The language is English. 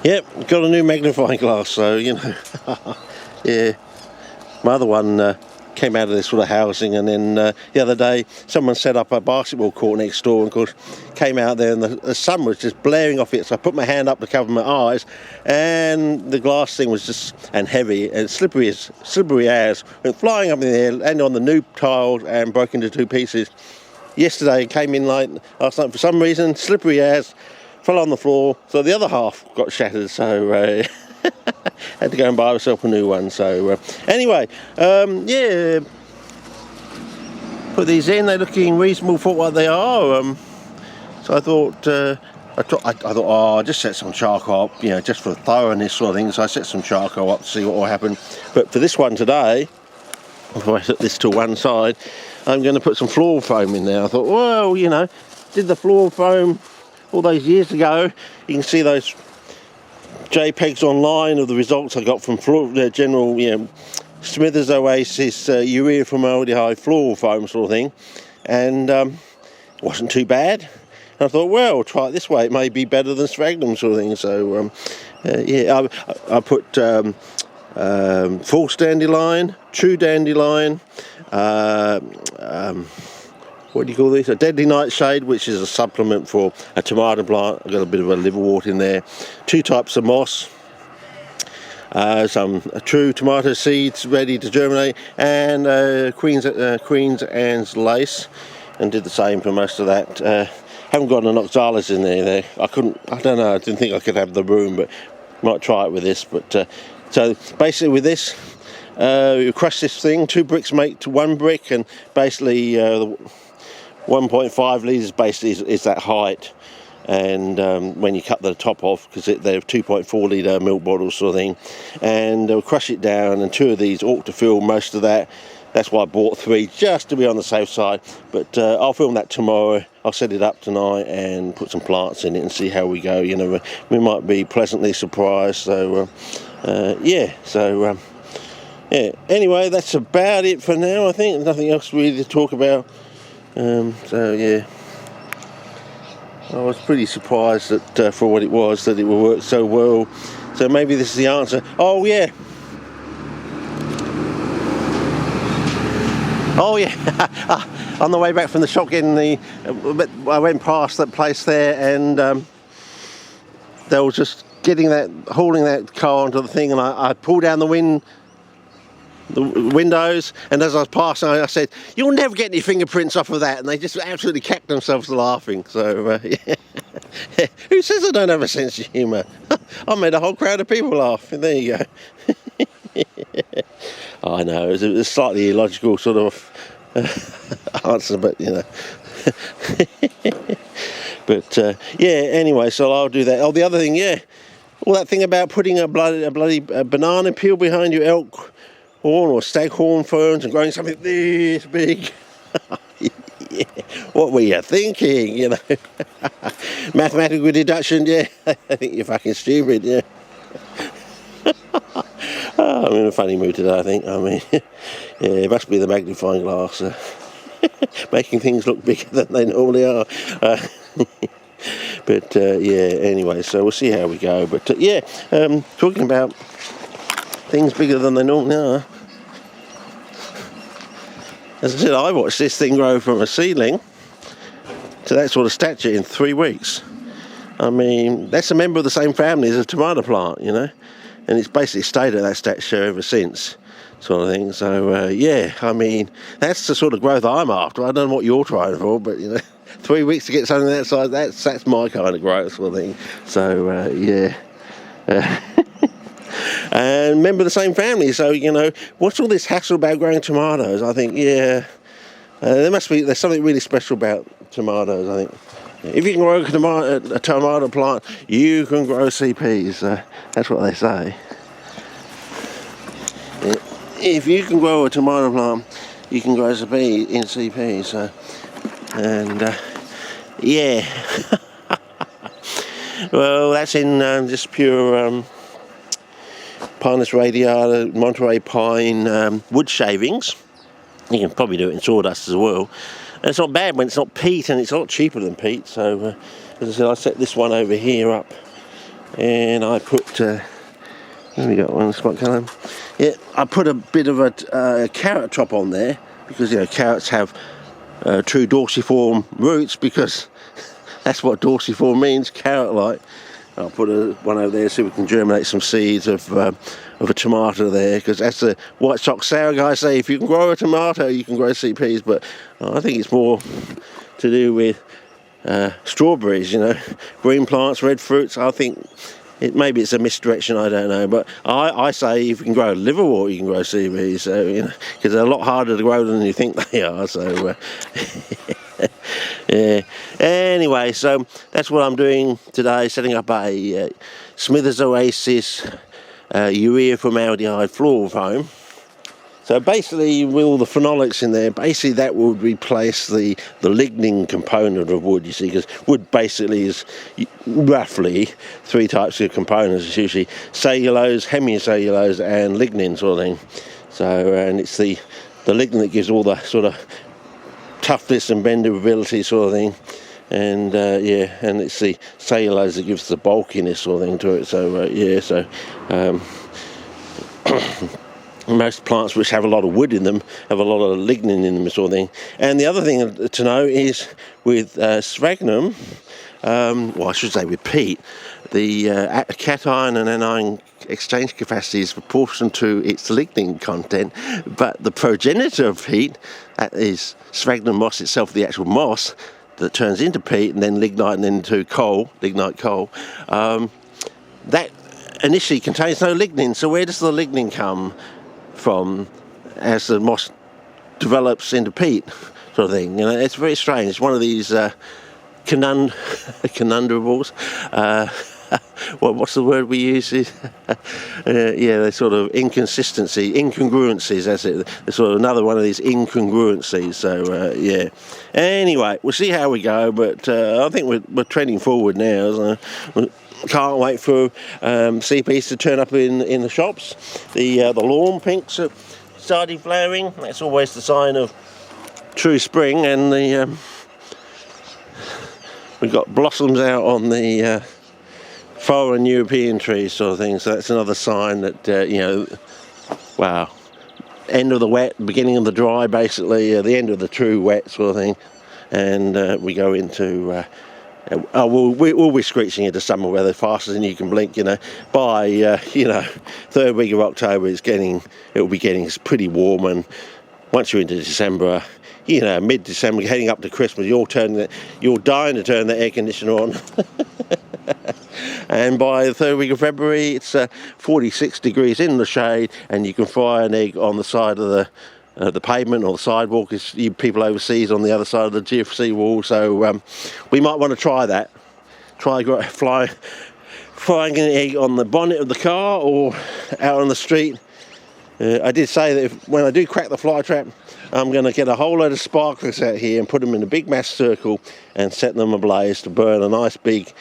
Yep, got a new magnifying glass, so, you know, yeah. My other one came out of this sort of housing, and then the other day someone set up a basketball court next door, and of course came out there and the sun was just blaring off it, so I put my hand up to cover my eyes, and the glass thing was just, and heavy and slippery as, went flying up in the air, landed on the new tiles and broke into two pieces. Yesterday it came in late last night, for some reason, slippery as, fell on the floor, so the other half got shattered, so had to go and buy myself a new one. So anyway, yeah, put these in, they're looking reasonable for what they are. So I thought, I'll just set some charcoal up, you know, just for thoroughness sort of thing. So I set some charcoal up to see what will happen. But for this one today, if I set this to one side, I'm going to put some floor foam in there. I thought, well, you know, did the floor foam all those years ago. You can see those JPEGs online of the results I got from General, you know, Smithers Oasis urea formaldehyde floor foam sort of thing, and it wasn't too bad. And I thought, well, try it this way, it may be better than sphagnum sort of thing. So yeah, I put false dandelion, true dandelion, what do you call this? A deadly nightshade, which is a supplement for a tomato plant. I've got a bit of a liverwort in there. 2 types of moss. Some true tomato seeds ready to germinate, and Queen's Anne's lace, and did the same for most of that. Haven't got an oxalis in there. I don't know, I didn't think I could have the room, but might try it with this. But so basically with this, you crush this thing, 2 bricks make to 1 brick, and basically 1.5 litres basically is that height, and when you cut the top off, because they're 2.4 litre milk bottles sort of thing, and they'll crush it down, and 2 of these ought to fill most of that. That's why I bought 3, just to be on the safe side. But I'll film that tomorrow. I'll set it up tonight and put some plants in it and see how we go. You know, we might be pleasantly surprised. So yeah, so yeah, anyway, that's about it for now. I think there's nothing else really to talk about. So yeah, I was pretty surprised that for what it was, that it would work so well. So maybe this is the answer. Oh yeah, on the way back from the shop getting I went past that place there, and they were just hauling that car onto the thing, and I pulled down the windows, and as I was passing, I said, "You'll never get any fingerprints off of that," and they just absolutely cacked themselves laughing. So yeah. Who says I don't have a sense of humour? I made a whole crowd of people laugh. There you go. I know, it was a slightly illogical sort of answer, but you know. But yeah, anyway, so I'll do that. Oh, the other thing, yeah, all that thing about putting a bloody banana peel behind your elk horn or staghorn ferns and growing something this big. Yeah. What were you thinking, you know? Mathematical deduction, yeah. I think you're fucking stupid, yeah. Oh, I'm in a funny mood today, I think. I mean, yeah, it must be the magnifying glass. Making things look bigger than they normally are. But yeah, anyway, so we'll see how we go. But yeah, talking about things bigger than they normally are. As I said, I watched this thing grow from a seedling to that sort of stature in 3 weeks. I mean, that's a member of the same family as a tomato plant, you know, and it's basically stayed at that stature ever since, sort of thing. So yeah, I mean, that's the sort of growth I'm after. I don't know what you're trying for, but you know, 3 weeks to get something that size, that's my kind of growth, sort of thing. So yeah. And member of the same family, so you know, what's all this hassle about growing tomatoes? I think, yeah, there's something really special about tomatoes. I think if you can grow a tomato plant, you can grow CPs. That's what they say. If you can grow a tomato plant, you can grow CP in CPs. And yeah, well, that's in just pure. Pinus radiata, Monterey pine wood shavings. You can probably do it in sawdust as well. And it's not bad when it's not peat, and it's a lot cheaper than peat. So as I said, I set this one over here up and I put here we got one spot colour. Yeah, I put a bit of a carrot top on there because carrots have true dorsiform roots, because that's what dorsiform means, carrot-like. I'll put one over there so we can germinate some seeds of a tomato there, because as the White Sox sour guys say, if you can grow a tomato, you can grow CPs. But I think it's more to do with strawberries, green plants, red fruits. I think maybe it's a misdirection, I don't know. But I say if you can grow liverwort, you can grow CPs. So because they're a lot harder to grow than you think they are. So. Yeah. Anyway, so that's what I'm doing today, setting up a Smithers Oasis urea formaldehyde floor foam. So basically, with all the phenolics in there, basically that would replace the lignin component of wood, you see, because wood basically is roughly three types of components. It's usually cellulose, hemicellulose and lignin sort of thing. So, and it's the lignin that gives all the sort of toughness and bendability sort of thing, and and it's the cellulose that gives the bulkiness sort of thing to it. So most plants which have a lot of wood in them have a lot of lignin in them sort of thing. And the other thing to know is with sphagnum, I should say with peat, the cation and anion exchange capacity is proportional to its lignin content, but the progenitor of peat, that is sphagnum moss itself, the actual moss that turns into peat and then lignite and then into lignite coal, that initially contains no lignin. So where does the lignin come from as the moss develops into peat sort of thing? It's very strange. It's one of these conundrums. What's the word we use? They're sort of incongruencies, that's it. They're sort of another one of these incongruencies. So, Anyway, we'll see how we go, but I think we're trending forward now. So can't wait for CPs to turn up in the shops. The lawn pinks are started flowering. That's always the sign of true spring, and we've got blossoms out on the foreign European trees sort of thing, so that's another sign that wow, end of the wet, beginning of the dry, basically the end of the true wet sort of thing. And we go into we'll be screeching into summer weather faster than you can blink. By third week of October it'll be getting pretty warm, and once you're into December, mid-December heading up to Christmas, you're dying to turn the air conditioner on. And by the third week of February, it's 46 degrees in the shade, and you can fry an egg on the side of the pavement or the sidewalk. It's you people overseas on the other side of the GFC wall. So we might want to try that. Try frying an egg on the bonnet of the car or out on the street. I did say that when I do crack the fly trap, I'm going to get a whole load of sparklers out here and put them in a big mass circle and set them ablaze to burn a nice big